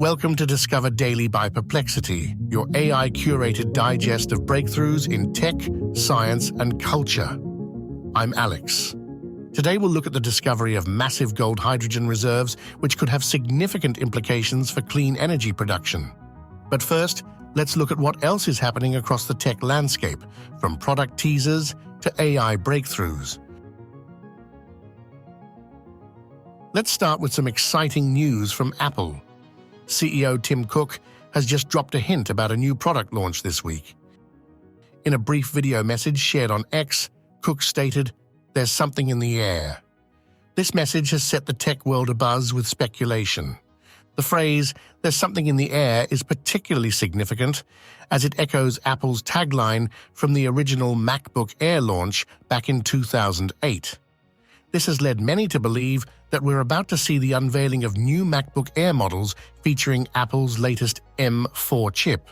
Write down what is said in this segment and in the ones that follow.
Welcome to Discover Daily by Perplexity, your AI-curated digest of breakthroughs in tech, science, and culture. I'm Alex. Today we'll look at the discovery of massive gold hydrogen reserves, which could have significant implications for clean energy production. But first, let's look at what else is happening across the tech landscape, from product teasers to AI breakthroughs. Let's start with some exciting news from Apple. CEO Tim Cook has just dropped a hint about a new product launch this week. In a brief video message shared on X, Cook stated, "There's something in the air." This message has set the tech world abuzz with speculation. The phrase, "there's something in the air," is particularly significant as it echoes Apple's tagline from the original MacBook Air launch back in 2008. This has led many to believe that we're about to see the unveiling of new MacBook Air models featuring Apple's latest M4 chip.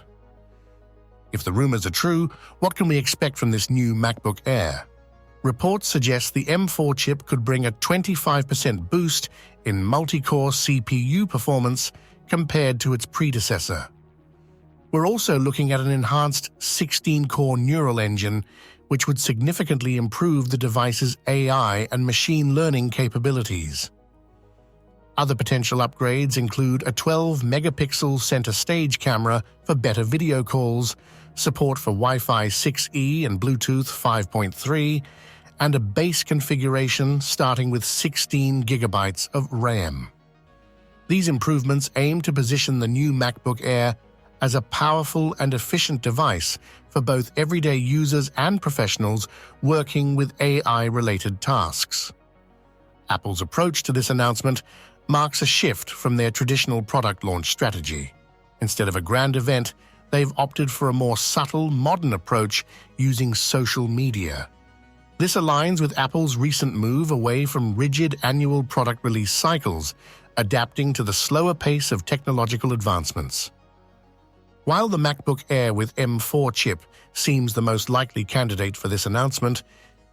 If the rumors are true, what can we expect from this new MacBook Air? Reports suggest the M4 chip could bring a 25% boost in multi-core CPU performance compared to its predecessor. We're also looking at an enhanced 16-core neural engine, which would significantly improve the device's AI and machine learning capabilities. Other potential upgrades include a 12-megapixel center stage camera for better video calls, support for Wi-Fi 6E and Bluetooth 5.3, and a base configuration starting with 16 gigabytes of RAM. These improvements aim to position the new MacBook Air as a powerful and efficient device for both everyday users and professionals working with AI-related tasks. Apple's approach to this announcement marks a shift from their traditional product launch strategy. Instead of a grand event, they've opted for a more subtle, modern approach using social media. This aligns with Apple's recent move away from rigid annual product release cycles, adapting to the slower pace of technological advancements. While the MacBook Air with M4 chip seems the most likely candidate for this announcement,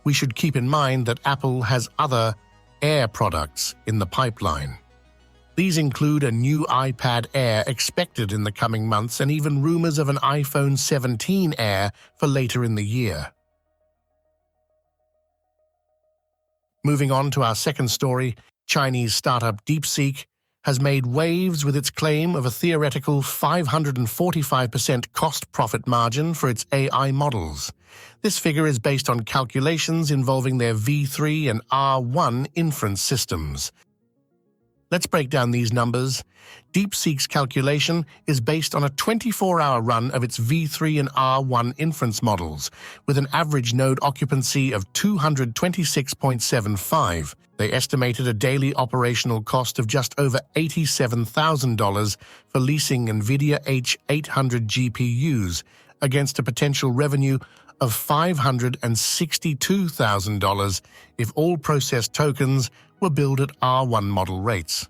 we should keep in mind that Apple has other Air products in the pipeline. These include a new iPad Air expected in the coming months and even rumors of an iPhone 17 Air for later in the year. Moving on to our second story, Chinese startup DeepSeek has made waves with its claim of a theoretical 545% cost-profit margin for its AI models. This figure is based on calculations involving their V3 and R1 inference systems. Let's break down these numbers. DeepSeek's calculation is based on a 24-hour run of its V3 and R1 inference models, with an average node occupancy of 226.75. They estimated a daily operational cost of just over $87,000 for leasing NVIDIA H800 GPUs against a potential revenue of $562,000 if all processed tokens were billed at R1 model rates.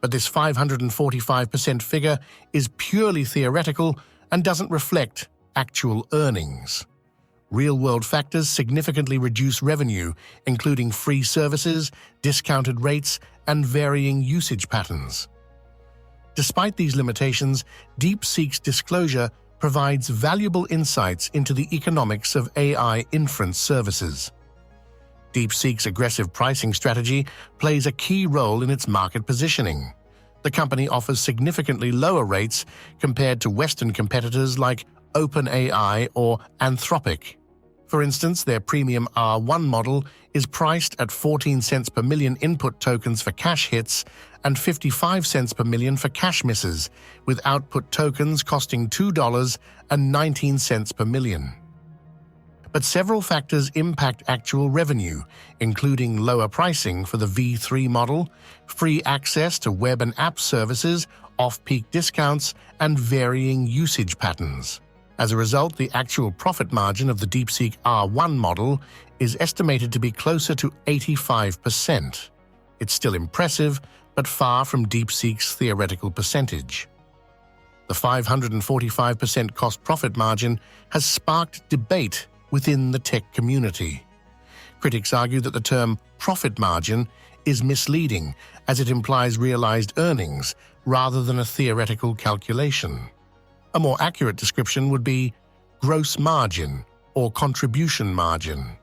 But this 545% figure is purely theoretical and doesn't reflect actual earnings. Real-world factors significantly reduce revenue, including free services, discounted rates, and varying usage patterns. Despite these limitations, DeepSeek's disclosure provides valuable insights into the economics of AI inference services. DeepSeek's aggressive pricing strategy plays a key role in its market positioning. The company offers significantly lower rates compared to Western competitors like OpenAI or Anthropic. For instance, their premium R1 model is priced at 14 cents per million input tokens for cache hits and 55 cents per million for cache misses, with output tokens costing $2.19 per million. But several factors impact actual revenue, including lower pricing for the V3 model, free access to web and app services, off-peak discounts, and varying usage patterns. As a result, the actual profit margin of the DeepSeek R1 model is estimated to be closer to 85%. It's still impressive, but far from DeepSeek's theoretical percentage. The 545% cost-profit margin has sparked debate within the tech community. Critics argue that the term profit margin is misleading as it implies realized earnings rather than a theoretical calculation. A more accurate description would be gross margin or contribution margin.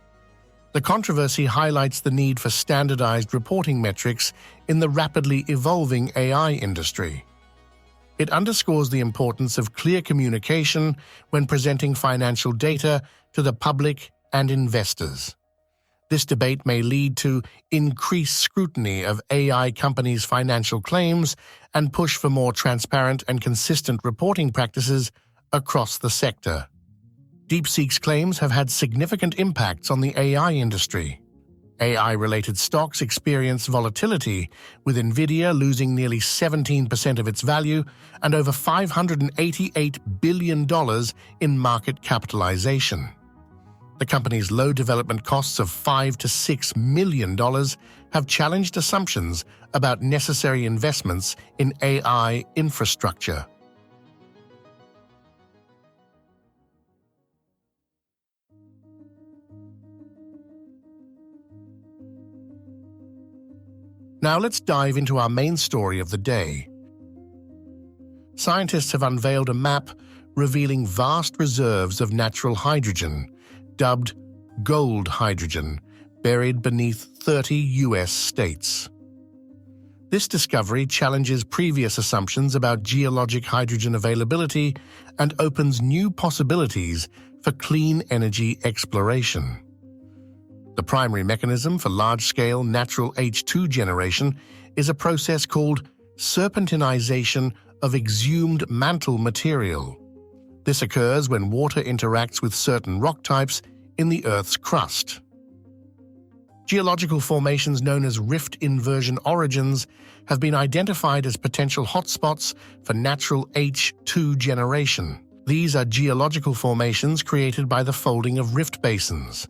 The controversy highlights the need for standardized reporting metrics in the rapidly evolving AI industry. It underscores the importance of clear communication when presenting financial data to the public and investors. This debate may lead to increased scrutiny of AI companies' financial claims and push for more transparent and consistent reporting practices across the sector. DeepSeek's claims have had significant impacts on the AI industry. AI-related stocks experience volatility, with NVIDIA losing nearly 17% of its value and over $588 billion in market capitalization. The company's low development costs of $5 to $6 million have challenged assumptions about necessary investments in AI infrastructure. Now let's dive into our main story of the day. Scientists have unveiled a map revealing vast reserves of natural hydrogen, dubbed gold hydrogen, buried beneath 30 U.S. states. This discovery challenges previous assumptions about geologic hydrogen availability and opens new possibilities for clean energy exploration. The primary mechanism for large-scale natural H2 generation is a process called serpentinization of exhumed mantle material. This occurs when water interacts with certain rock types in the Earth's crust. Geological formations known as rift inversion origins have been identified as potential hotspots for natural H2 generation. These are geological formations created by the folding of rift basins.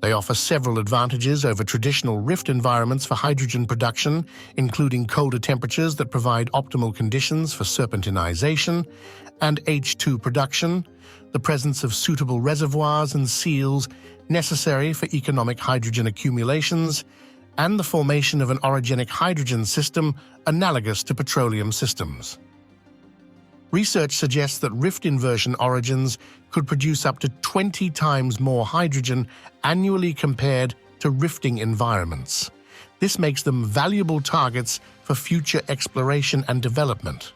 They offer several advantages over traditional rift environments for hydrogen production, including colder temperatures that provide optimal conditions for serpentinization and H2 production, the presence of suitable reservoirs and seals necessary for economic hydrogen accumulations, and the formation of an orogenic hydrogen system analogous to petroleum systems. Research suggests that rift inversion origins could produce up to 20 times more hydrogen annually compared to rifting environments. This makes them valuable targets for future exploration and development.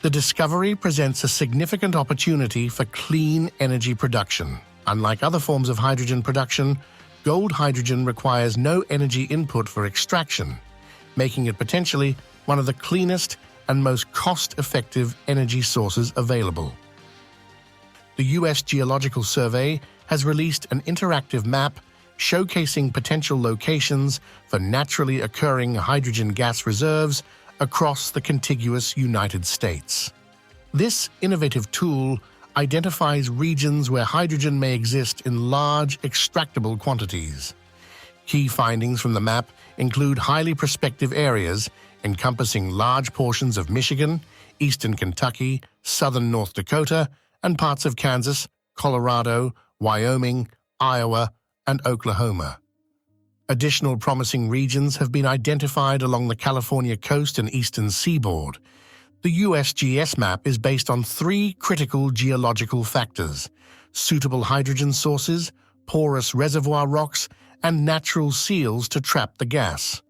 The discovery presents a significant opportunity for clean energy production. Unlike other forms of hydrogen production, gold hydrogen requires no energy input for extraction, making it potentially one of the cleanest and most cost-effective energy sources available. The U.S. Geological Survey has released an interactive map showcasing potential locations for naturally occurring hydrogen gas reserves across the contiguous United States. This innovative tool identifies regions where hydrogen may exist in large, extractable quantities. Key findings from the map include highly prospective areas encompassing large portions of Michigan, eastern Kentucky, southern North Dakota, and parts of Kansas, Colorado, Wyoming, Iowa, and Oklahoma. Additional promising regions have been identified along the California coast and eastern seaboard. The USGS map is based on 3 critical geological factors: suitable hydrogen sources, porous reservoir rocks, and natural seals to trap the gas.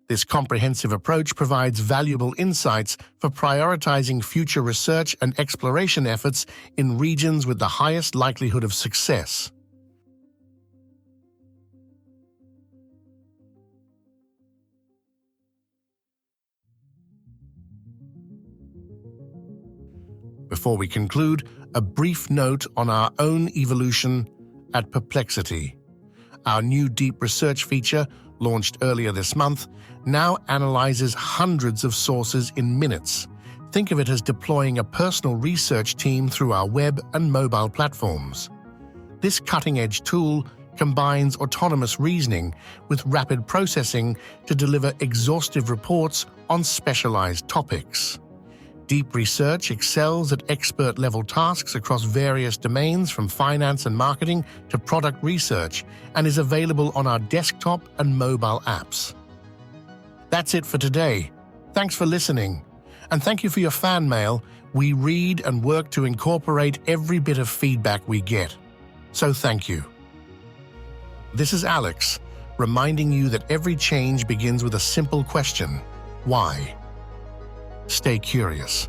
This comprehensive approach provides valuable insights for prioritizing future research and exploration efforts in regions with the highest likelihood of success. Before we conclude, a brief note on our own evolution at Perplexity. Our new deep research feature, launched earlier this month, now analyzes hundreds of sources in minutes. Think of it as deploying a personal research team through our web and mobile platforms. This cutting-edge tool combines autonomous reasoning with rapid processing to deliver exhaustive reports on specialized topics. Deep research excels at expert-level tasks across various domains, from finance and marketing to product research, and is available on our desktop and mobile apps. That's it for today. Thanks for listening. And thank you for your fan mail. We read and work to incorporate every bit of feedback we get. So thank you. This is Alex, reminding you that every change begins with a simple question: why? Stay curious.